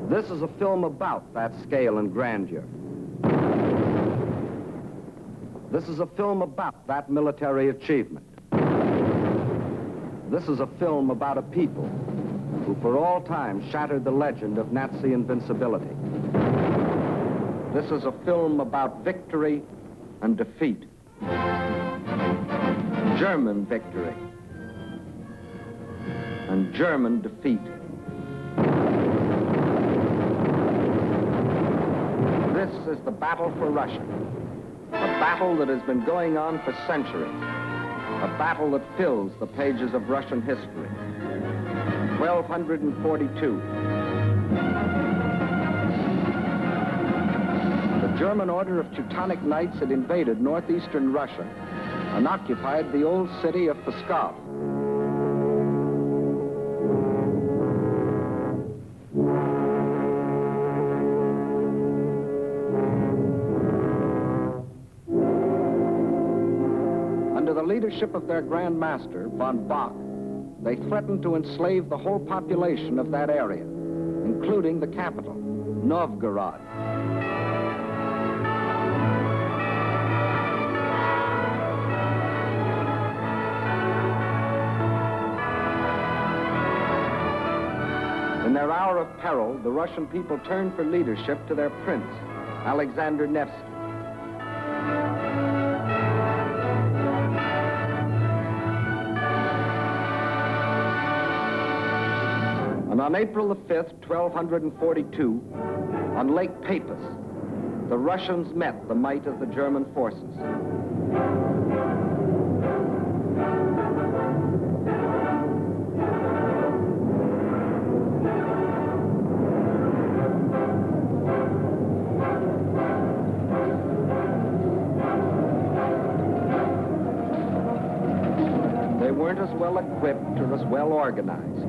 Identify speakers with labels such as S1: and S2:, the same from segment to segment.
S1: This is a film about that scale and grandeur. This is a film about that military achievement. This is a film about a people who for all time shattered the legend of Nazi invincibility. This is a film about victory and defeat. German victory and German defeat. This is the battle for Russia, a battle that has been going on for centuries, a battle that fills the pages of Russian history. 1242. The German Order of Teutonic Knights had invaded northeastern Russia and occupied the old city of Pskov. Under the leadership of their Grand Master, von Bock, they threatened to enslave the whole population of that area, including the capital, Novgorod. In their hour of peril, the Russian people turned for leadership to their prince, Alexander Nevsky. And on April the 5th, 1242, on Lake Peipus, the Russians met the might of the German forces. They weren't as well equipped or as well organized.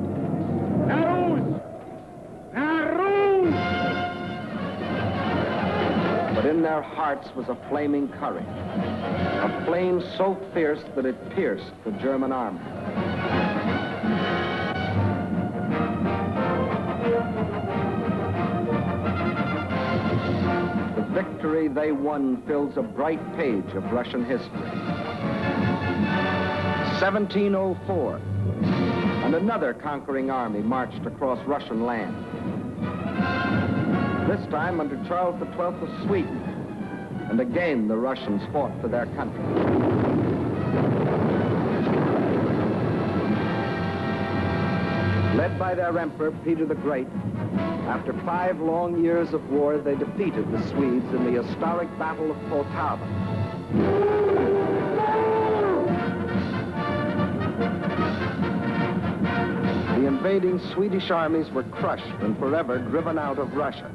S1: But in their hearts was a flaming courage, a flame so fierce that it pierced the German army. The victory they won fills a bright page of Russian history. 1704, and another conquering army marched across Russian land. This time under Charles XII of Sweden, and again the Russians fought for their country. Led by their emperor, Peter the Great, after 5 long years of war, they defeated the Swedes in the historic Battle of Poltava. The invading Swedish armies were crushed and forever driven out of Russia.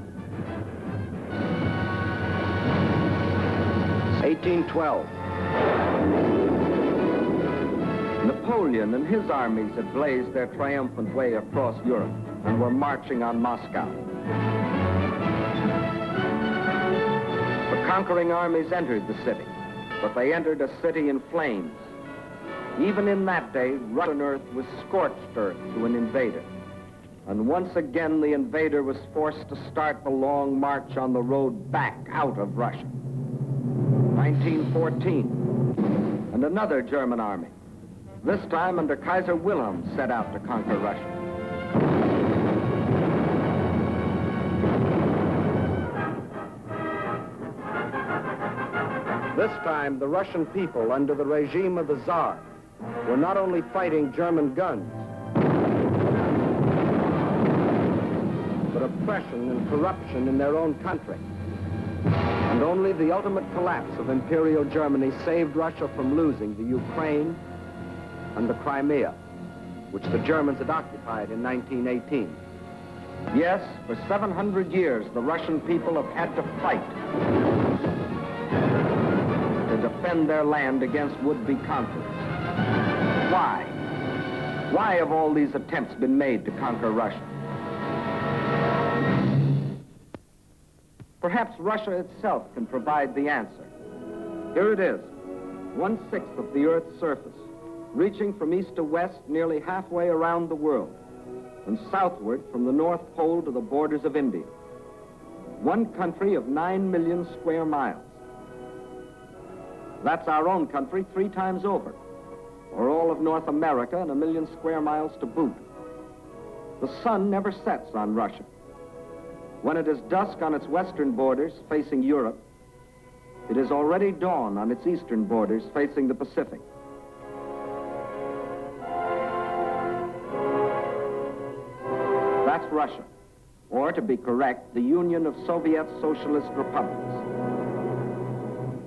S1: 1812. Napoleon and his armies had blazed their triumphant way across Europe and were marching on Moscow. The conquering armies entered the city, but they entered a city in flames. Even in that day, Russian earth was scorched earth to an invader. And once again, the invader was forced to start the long march on the road back out of Russia. 1914, and another German army, this time under Kaiser Wilhelm, set out to conquer Russia. This time, the Russian people, under the regime of the Tsar, were not only fighting German guns, but oppression and corruption in their own country. And only the ultimate collapse of Imperial Germany saved Russia from losing the Ukraine and the Crimea, which the Germans had occupied in 1918. Yes, for 700 years, the Russian people have had to fight to defend their land against would-be conquerors. Why? Why have all these attempts been made to conquer Russia? Perhaps Russia itself can provide the answer. Here it is, 1/6 of the Earth's surface, reaching from east to west nearly halfway around the world. and southward from the North Pole to the borders of India. One country of 9 million square miles. That's our own country 3 times over, or all of North America and 1 million square miles to boot. The sun never sets on Russia. When it is dusk on its western borders facing Europe, it is already dawn on its eastern borders facing the Pacific. That's Russia, or to be correct, the Union of Soviet Socialist Republics.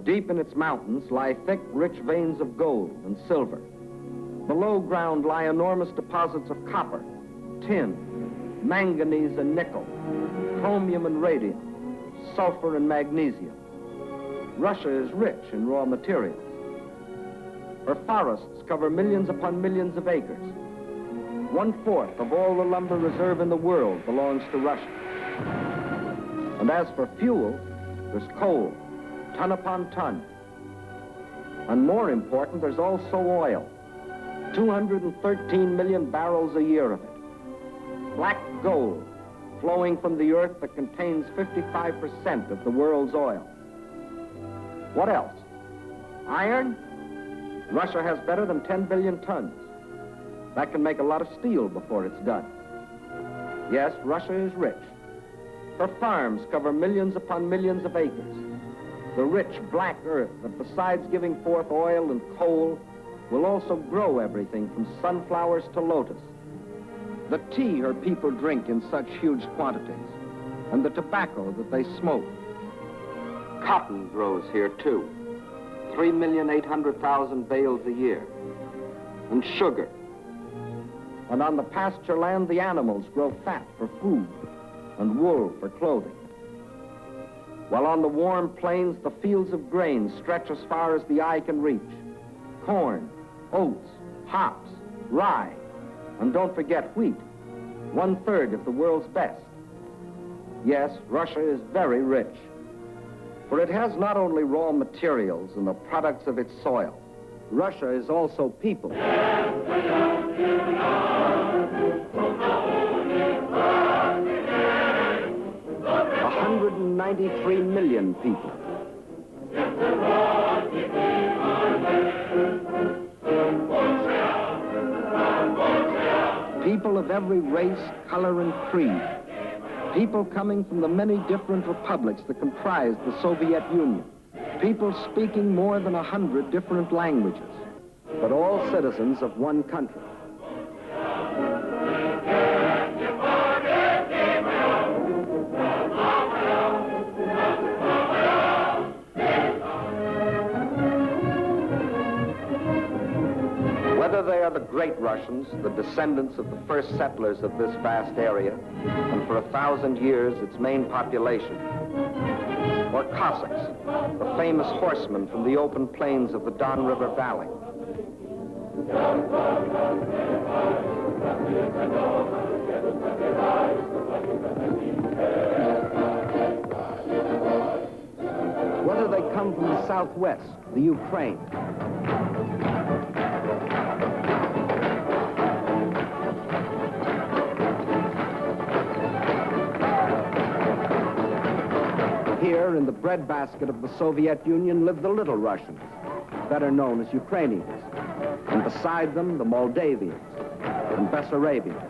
S1: Deep in its mountains lie thick, rich veins of gold and silver. Below ground lie enormous deposits of copper, tin, manganese and nickel, chromium and radium, sulfur and magnesium. Russia is rich in raw materials. Her forests cover millions upon millions of acres. 1/4 of all the lumber reserve in the world belongs to Russia. And as for fuel, there's coal, ton upon ton. And more important, there's also oil. 213 million barrels a year of it. Black gold flowing from the earth that contains 55% of the world's oil. What else? Iron? Russia has better than 10 billion tons. That can make a lot of steel before it's done. Yes, Russia is rich. Her farms cover millions upon millions of acres. The rich black earth that besides giving forth oil and coal will also grow everything from sunflowers to lotus. The tea her people drink in such huge quantities, and the tobacco that they smoke. Cotton grows here too, 3,800,000 bales a year, and sugar. And on the pasture land, the animals grow fat for food and wool for clothing. While on the warm plains, the fields of grain stretch as far as the eye can reach. Corn, oats, hops, rye, and don't forget wheat, 1/3 of the world's best. Yes, Russia is very rich, for it has not only raw materials and the products of its soil. Russia is also people. 193 million people. People of every race, color, and creed. People coming from the many different republics that comprise the Soviet Union. People speaking more than 100 different languages, but all citizens of one country. Whether they are the great Russians, the descendants of the first settlers of this vast area, and for 1,000 years its main population, or Cossacks, the famous horsemen from the open plains of the Don River Valley. Whether they come from the Southwest, the Ukraine, here in the breadbasket of the Soviet Union live the Little Russians, better known as Ukrainians, and beside them the Moldavians and Bessarabians.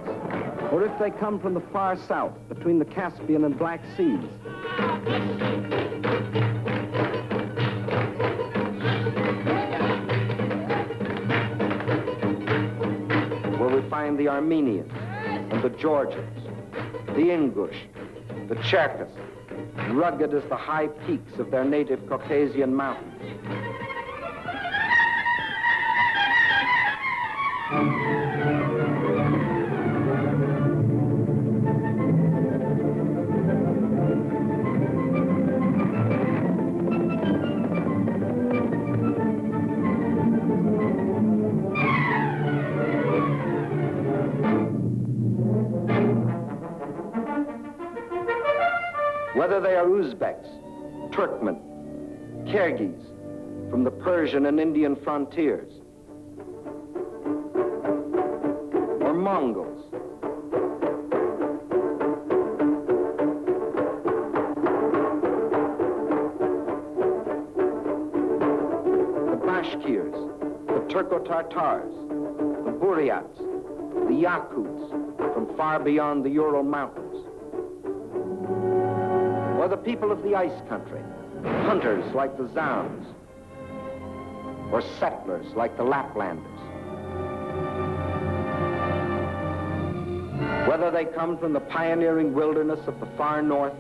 S1: Or if they come from the far south, between the Caspian and Black Seas, where we find the Armenians and the Georgians, the Ingush, the Cherkess, rugged as the high peaks of their native Caucasian mountains. Whether they are Uzbeks, Turkmen, Kyrgyz, from the Persian and Indian frontiers, or Mongols, Turco-Tartars, the Buryats, the Yakuts from far beyond the Ural Mountains, or the people of the ice country, hunters like the Zounds, or settlers like the Laplanders. Whether they come from the pioneering wilderness of the far north,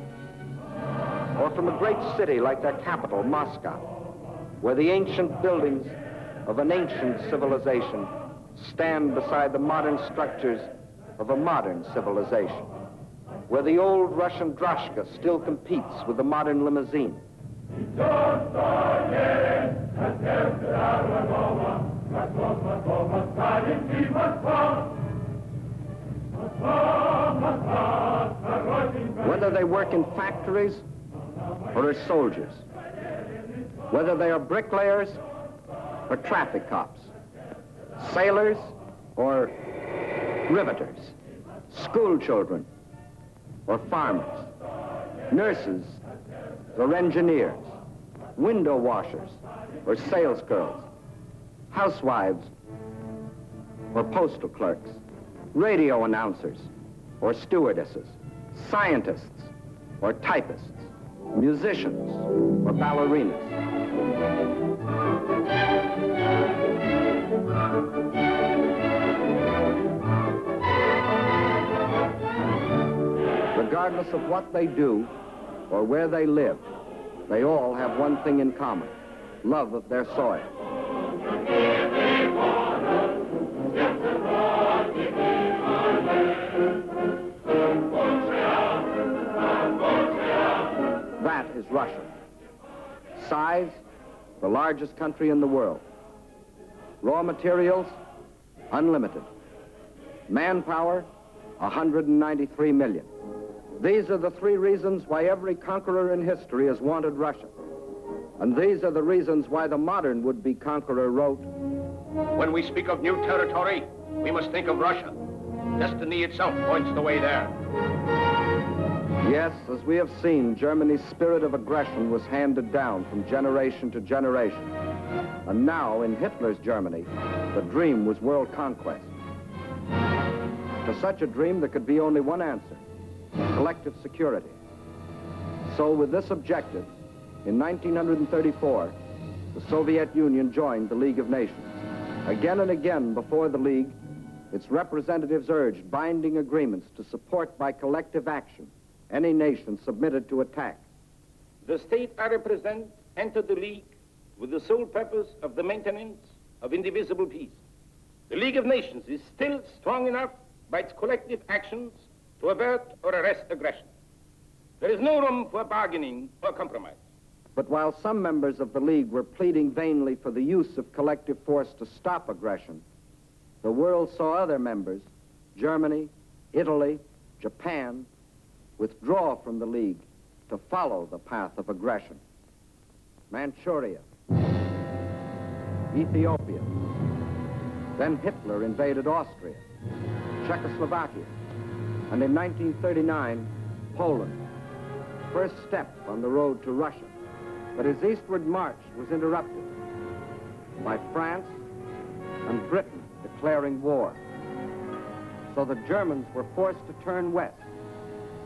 S1: or from a great city like their capital, Moscow, where the ancient buildings of an ancient civilization stand beside the modern structures of a modern civilization, where the old Russian droshka still competes with the modern limousine. Whether they work in factories or as soldiers, whether they are bricklayers or traffic cops, sailors or riveters, school children or farmers, nurses or engineers, window washers or salesgirls, housewives or postal clerks, radio announcers or stewardesses, scientists or typists, musicians or ballerinas. Regardless of what they do or where they live, they all have one thing in common: love of their soil. That is Russia. Size, the largest country in the world. Raw materials, unlimited. Manpower, 193 million. These are the three reasons why every conqueror in history has wanted Russia. And these are the reasons why the modern would-be conqueror wrote,
S2: "When we speak of new territory, we must think of Russia. Destiny itself points the way there."
S1: Yes, as we have seen, Germany's spirit of aggression was handed down from generation to generation. And now, in Hitler's Germany, the dream was world conquest. To such a dream, there could be only one answer: collective security. So with this objective, in 1934, the Soviet Union joined the League of Nations. Again and again before the League, its representatives urged binding agreements to support by collective action any nation submitted to attack.
S3: The state I represent entered the League with the sole purpose of the maintenance of indivisible peace. The League of Nations is still strong enough by its collective actions to avert or arrest aggression. There is no room for bargaining or compromise.
S1: But while some members of the League were pleading vainly for the use of collective force to stop aggression, the world saw other members, Germany, Italy, Japan, withdraw from the League to follow the path of aggression. Manchuria, Ethiopia, then Hitler invaded Austria, Czechoslovakia, and in 1939, Poland, first step on the road to Russia. But his eastward march was interrupted by France and Britain declaring war. So the Germans were forced to turn west,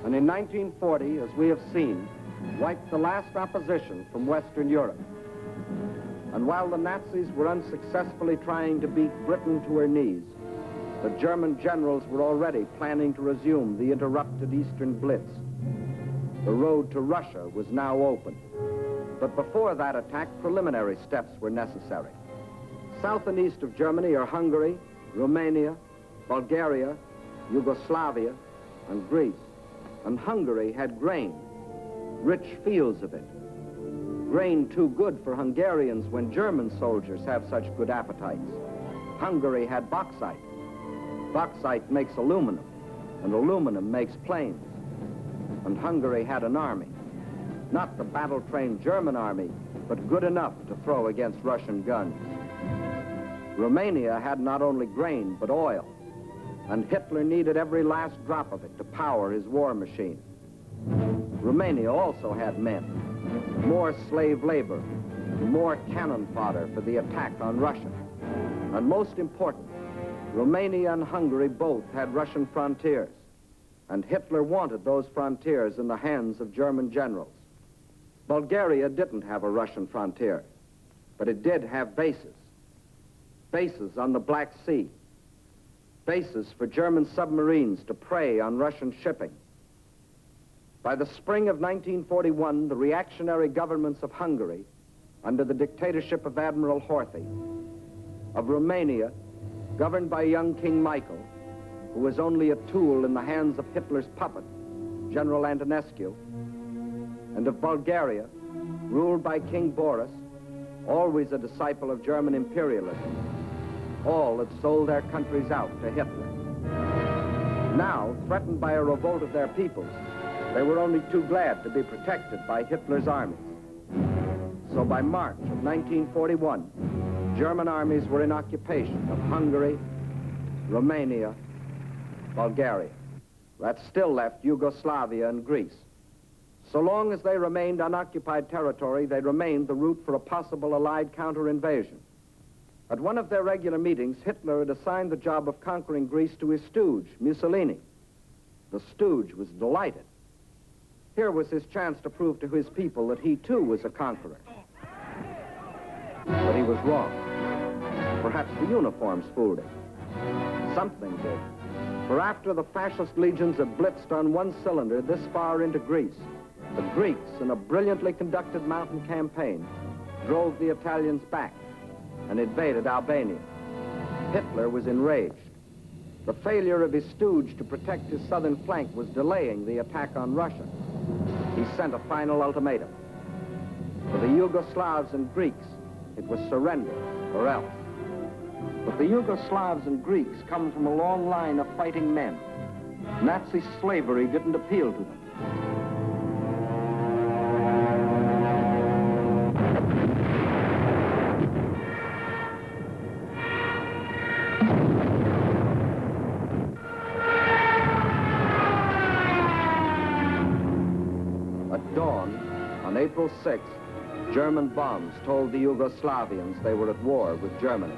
S1: and in 1940, as we have seen, wiped the last opposition from Western Europe. And while the Nazis were unsuccessfully trying to beat Britain to her knees, the German generals were already planning to resume the interrupted Eastern Blitz. The road to Russia was now open. But before that attack, preliminary steps were necessary. South and east of Germany are Hungary, Romania, Bulgaria, Yugoslavia, and Greece. And Hungary had grain, rich fields of it. Grain too good for Hungarians when German soldiers have such good appetites. Hungary had bauxite. Bauxite makes aluminum, and aluminum makes planes. And Hungary had an army. Not the battle-trained German army, but good enough to throw against Russian guns. Romania had not only grain, but oil. And Hitler needed every last drop of it to power his war machine. Romania also had men, more slave labor, more cannon fodder for the attack on Russia. And most important, Romania and Hungary both had Russian frontiers, and Hitler wanted those frontiers in the hands of German generals. Bulgaria didn't have a Russian frontier, but it did have bases. Bases on the Black Sea. Bases for German submarines to prey on Russian shipping. By the spring of 1941, the reactionary governments of Hungary, under the dictatorship of Admiral Horthy, of Romania, governed by young King Michael, who was only a tool in the hands of Hitler's puppet, General Antonescu, and of Bulgaria, ruled by King Boris, always a disciple of German imperialism, all had sold their countries out to Hitler. Now, threatened by a revolt of their peoples, they were only too glad to be protected by Hitler's armies. So by March of 1941, German armies were in occupation of Hungary, Romania, Bulgaria. That still left Yugoslavia and Greece. So long as they remained unoccupied territory, they remained the route for a possible Allied counter-invasion. At one of their regular meetings, Hitler had assigned the job of conquering Greece to his stooge, Mussolini. The stooge was delighted. Here was his chance to prove to his people that he too was a conqueror. But he was wrong. Perhaps the uniforms fooled him. Something did. For after the fascist legions had blitzed on one cylinder this far into Greece, the Greeks, in a brilliantly conducted mountain campaign, drove the Italians back and invaded Albania. Hitler was enraged. The failure of his stooge to protect his southern flank was delaying the attack on Russia. He sent a final ultimatum. For the Yugoslavs and Greeks, it was surrender or else. But the Yugoslavs and Greeks come from a long line of fighting men. Nazi slavery didn't appeal to them. At dawn, on April 6th, German bombs told the Yugoslavians they were at war with Germany.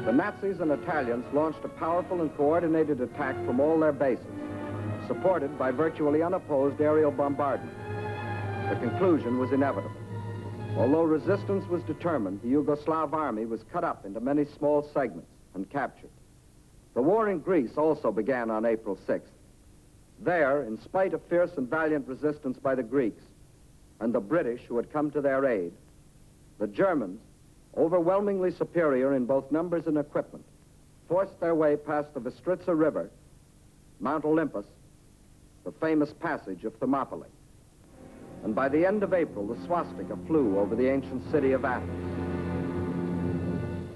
S1: The Nazis and Italians launched a powerful and coordinated attack from all their bases, supported by virtually unopposed aerial bombardment. The conclusion was inevitable. Although resistance was determined, the Yugoslav army was cut up into many small segments and captured. The war in Greece also began on April 6th. There, in spite of fierce and valiant resistance by the Greeks and the British who had come to their aid, the Germans, overwhelmingly superior in both numbers and equipment, forced their way past the Bistritsa River, Mount Olympus, the famous passage of Thermopylae. And by the end of April, the swastika flew over the ancient city of Athens.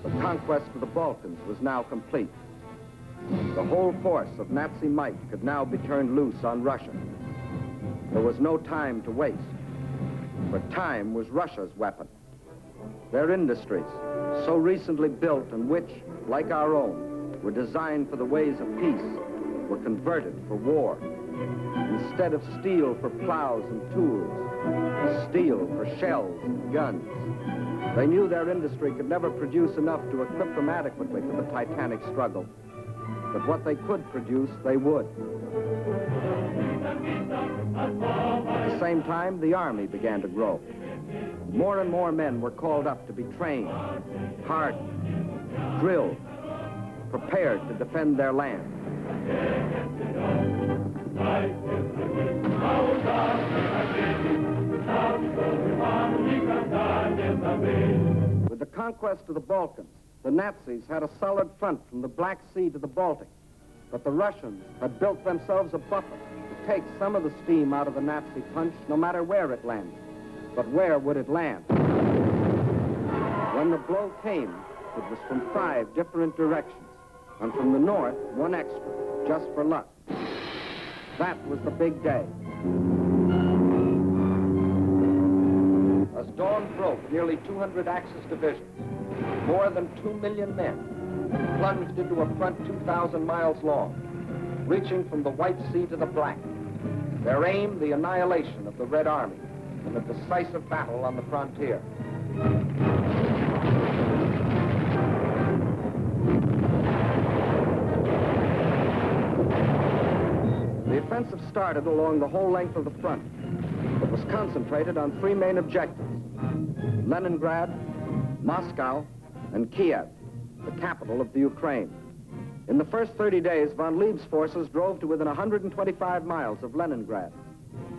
S1: The conquest of the Balkans was now complete. The whole force of Nazi might could now be turned loose on Russia. There was no time to waste, for time was Russia's weapon. Their industries, so recently built and which, like our own, were designed for the ways of peace, were converted for war. Instead of steel for plows and tools, steel for shells and guns. They knew their industry could never produce enough to equip them adequately for the titanic struggle. But what they could produce, they would. At the same time, the army began to grow. More and more men were called up to be trained, hardened, drilled, prepared to defend their land. With the conquest of the Balkans, the Nazis had a solid front from the Black Sea to the Baltic, but the Russians had built themselves a buffer to take some of the steam out of the Nazi punch, no matter where it landed. But where would it land? When the blow came, it was from 5 different directions, and from the north, 1 extra, just for luck. That was the big day. As dawn broke, nearly 200 Axis divisions, more than 2 million men, plunged into a front 2,000 miles long, reaching from the White Sea to the Black. Their aim, the annihilation of the Red Army in a decisive battle on the frontier. offensive started along the whole length of the front. It was concentrated on three main objectives: Leningrad, Moscow, and Kiev, the capital of the Ukraine. In the first 30 days, von Lieb's forces drove to within 125 miles of Leningrad,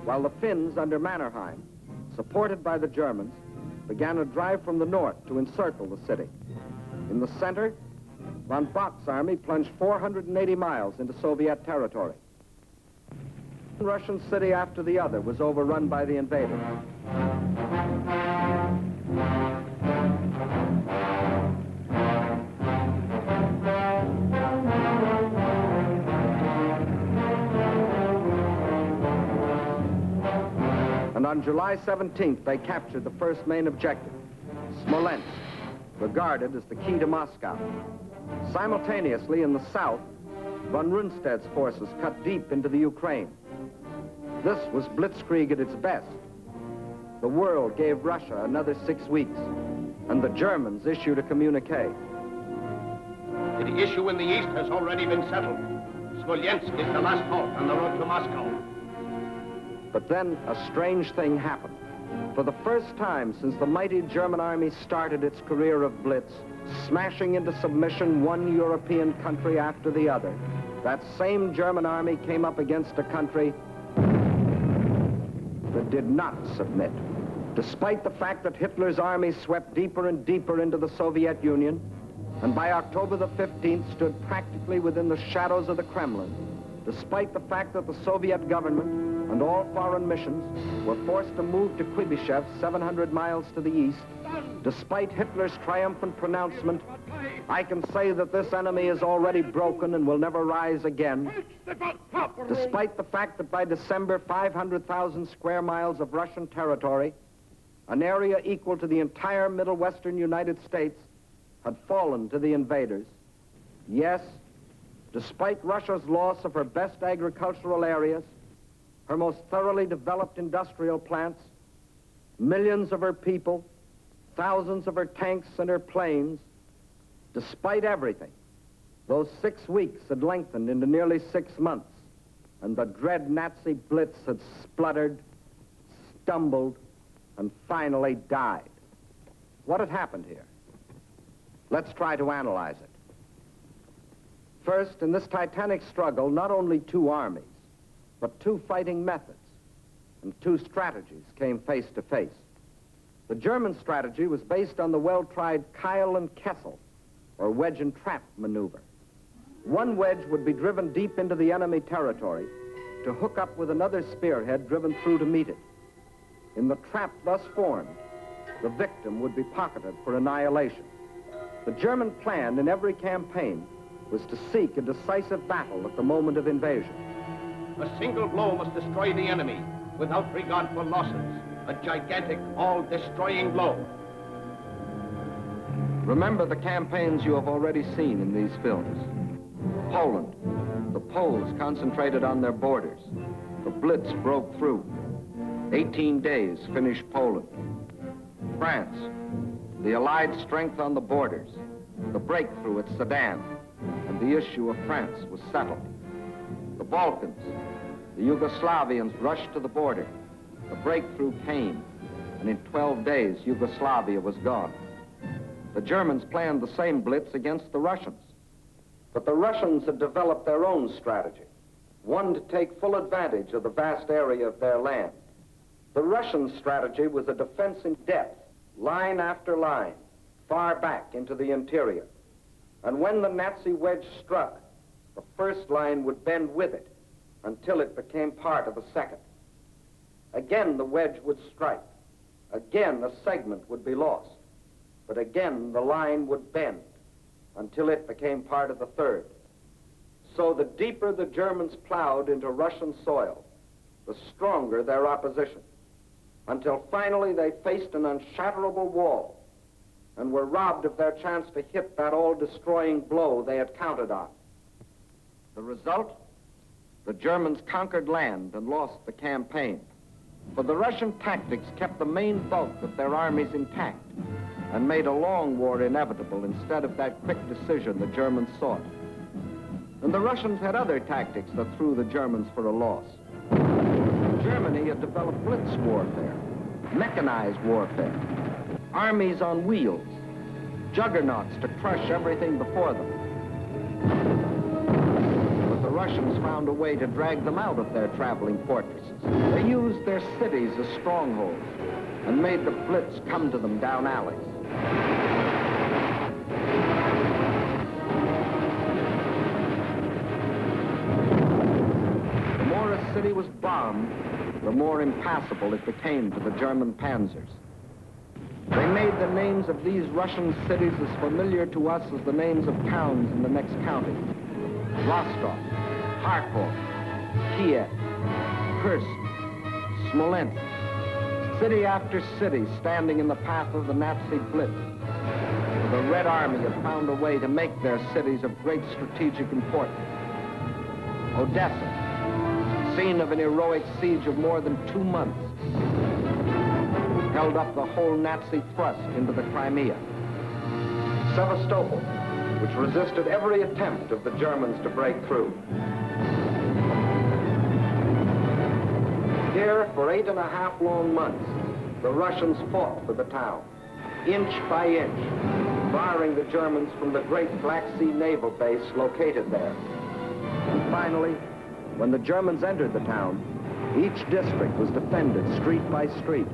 S1: while the Finns under Mannerheim, supported by the Germans, began a drive from the north to encircle the city. In the center, von Bock's army plunged 480 miles into Soviet territory. One Russian city after the other was overrun by the invaders. And on July 17th, they captured the first main objective, Smolensk, regarded as the key to Moscow. Simultaneously, in the south, von Rundstedt's forces cut deep into the Ukraine. This was blitzkrieg at its best. The world gave Russia another 6 weeks, and the Germans issued a communique.
S2: The issue in the east has already been settled. Smolensk is the last halt on the road to Moscow.
S1: But then a strange thing happened. For the first time since the mighty German army started its career of blitz, smashing into submission one European country after the other, that same German army came up against a country that did not submit. Despite the fact that Hitler's army swept deeper and deeper into the Soviet Union, and by October the 15th stood practically within the shadows of the Kremlin, despite the fact that the Soviet government and all foreign missions were forced to move to Kuibyshev 700 miles to the east, despite Hitler's triumphant pronouncement, I can say that this enemy is already broken and will never rise again. Despite the fact that by December, 500,000 square miles of Russian territory, an area equal to the entire Middle Western United States, had fallen to the invaders. Yes, despite Russia's loss of her best agricultural areas, her most thoroughly developed industrial plants, millions of her people, thousands of her tanks and her planes, despite everything, those 6 weeks had lengthened into nearly 6 months, and the dread Nazi blitz had spluttered, stumbled, and finally died. What had happened here? Let's try to analyze it. First, in this titanic struggle, not only two armies, but two fighting methods and two strategies came face to face. The German strategy was based on the well-tried Keil and Kessel, or wedge and trap maneuver. One wedge would be driven deep into the enemy territory to hook up with another spearhead driven through to meet it. In the trap thus formed, the victim would be pocketed for annihilation. The German plan in every campaign was to seek a decisive battle at the moment of invasion.
S2: A single blow must destroy the enemy without regard for losses. A gigantic, all-destroying blow.
S1: Remember the campaigns you have already seen in these films. Poland, the Poles concentrated on their borders. The Blitz broke through. 18 days finished Poland. France, the Allied strength on the borders. The breakthrough at Sedan, and the issue of France was settled. The Balkans, the Yugoslavians rushed to the border. The breakthrough came, and in 12 days, Yugoslavia was gone. The Germans planned the same blitz against the Russians. But the Russians had developed their own strategy, one to take full advantage of the vast area of their land. The Russian strategy was a defense in depth, line after line, far back into the interior. And when the Nazi wedge struck, the first line would bend with it until it became part of the second. Again, the wedge would strike. Again, a segment would be lost. But again, the line would bend until it became part of the third. So the deeper the Germans plowed into Russian soil, the stronger their opposition, until finally they faced an unshatterable wall and were robbed of their chance to hit that all-destroying blow they had counted on. The result? The Germans conquered land and lost the campaign. For the Russian tactics kept the main bulk of their armies intact and made a long war inevitable instead of that quick decision the Germans sought. And the Russians had other tactics that threw the Germans for a loss. Germany had developed Blitz Warfare, mechanized warfare, armies on wheels, juggernauts to crush everything before them. But the Russians found a way to drag them out of their traveling fortresses. They used their cities as strongholds and made the Blitz come to them down alleys. The more a city was bombed, the more impassable it became to the German panzers. They made the names of these Russian cities as familiar to us as the names of towns in the next county. Rostov, Kharkov, Kiev, Kursk, Smolensk. City after city standing in the path of the Nazi Blitz. The Red Army had found a way to make their cities of great strategic importance. Odessa, scene of an heroic siege of more than 2 months, held up the whole Nazi thrust into the Crimea. Sevastopol, which resisted every attempt of the Germans to break through. Here, for 8.5 long months, the Russians fought for the town, inch by inch, barring the Germans from the great Black Sea naval base located there. And finally, when the Germans entered the town, each district was defended street by street.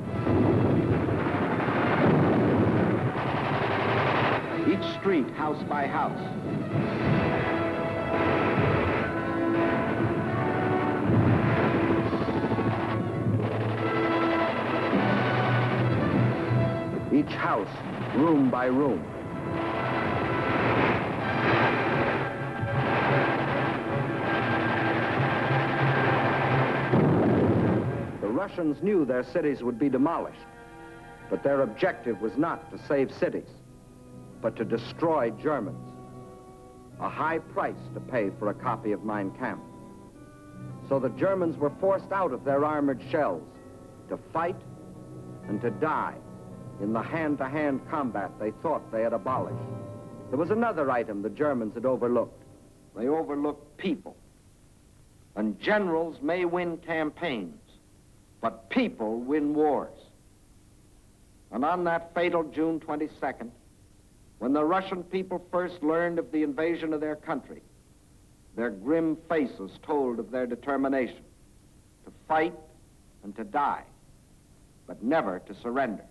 S1: Each street house by house. Each house, room by room. The Russians knew their cities would be demolished, but their objective was not to save cities, but to destroy Germans. A high price to pay for a copy of Mein Kampf. So the Germans were forced out of their armored shells to fight and to die in the hand-to-hand combat they thought they had abolished. There was another item the Germans had overlooked. They overlooked people. And generals may win campaigns, but people win wars. And on that fatal June 22nd, when the Russian people first learned of the invasion of their country, their grim faces told of their determination to fight and to die, but never to surrender.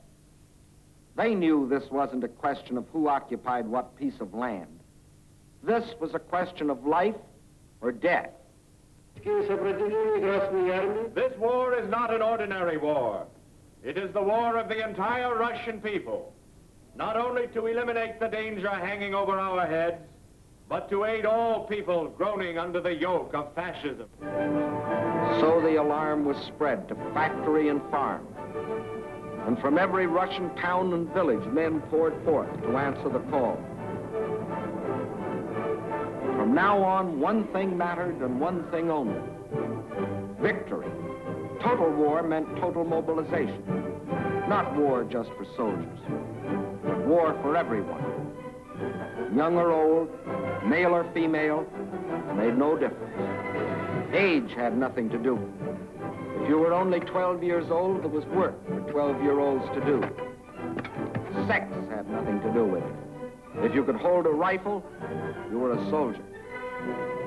S1: They knew this wasn't a question of who occupied what piece of land. This was a question of life or death.
S2: This war is not an ordinary war. It is the war of the entire Russian people. Not only to eliminate the danger hanging over our heads, but to aid all people groaning under the yoke of fascism.
S1: So the alarm was spread to factory and farm. And from every Russian town and village, men poured forth to answer the call. From now on, one thing mattered and one thing only: victory. Total war meant total mobilization. Not war just for soldiers, but war for everyone. Young or old, male or female, made no difference. Age had nothing to do with it. If you were only 12 years old, there was work for 12-year-olds to do. Sex had nothing to do with it. If you could hold a rifle, you were a soldier.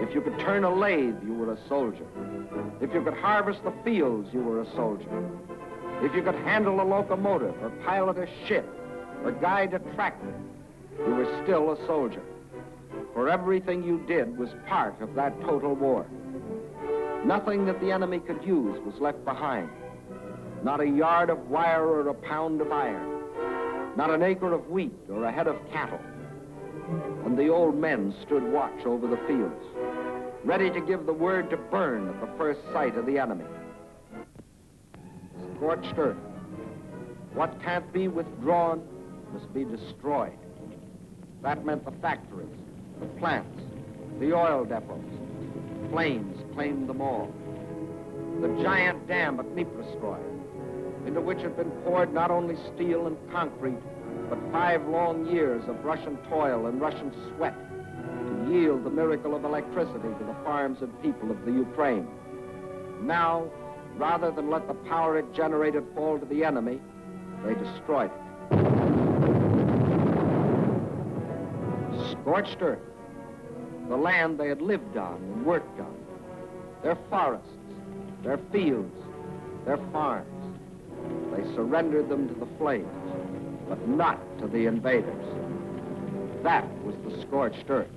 S1: If you could turn a lathe, you were a soldier. If you could harvest the fields, you were a soldier. If you could handle a locomotive or pilot a ship or guide a tractor, you were still a soldier. For everything you did was part of that total war. Nothing that the enemy could use was left behind. Not a yard of wire or a pound of iron. Not an acre of wheat or a head of cattle. And the old men stood watch over the fields, ready to give the word to burn at the first sight of the enemy. Scorched earth. What can't be withdrawn must be destroyed. That meant the factories, the plants, the oil depots. Flames claimed them all. The giant dam at Dnieperstroy, into which had been poured not only steel and concrete, but 5 long years of Russian toil and Russian sweat to yield the miracle of electricity to the farms and people of the Ukraine. Now, rather than let the power it generated fall to the enemy, they destroyed it. Scorched earth, the land they had lived on and worked on, their forests, their fields, their farms. They surrendered them to the flames, but not to the invaders. That was the scorched earth.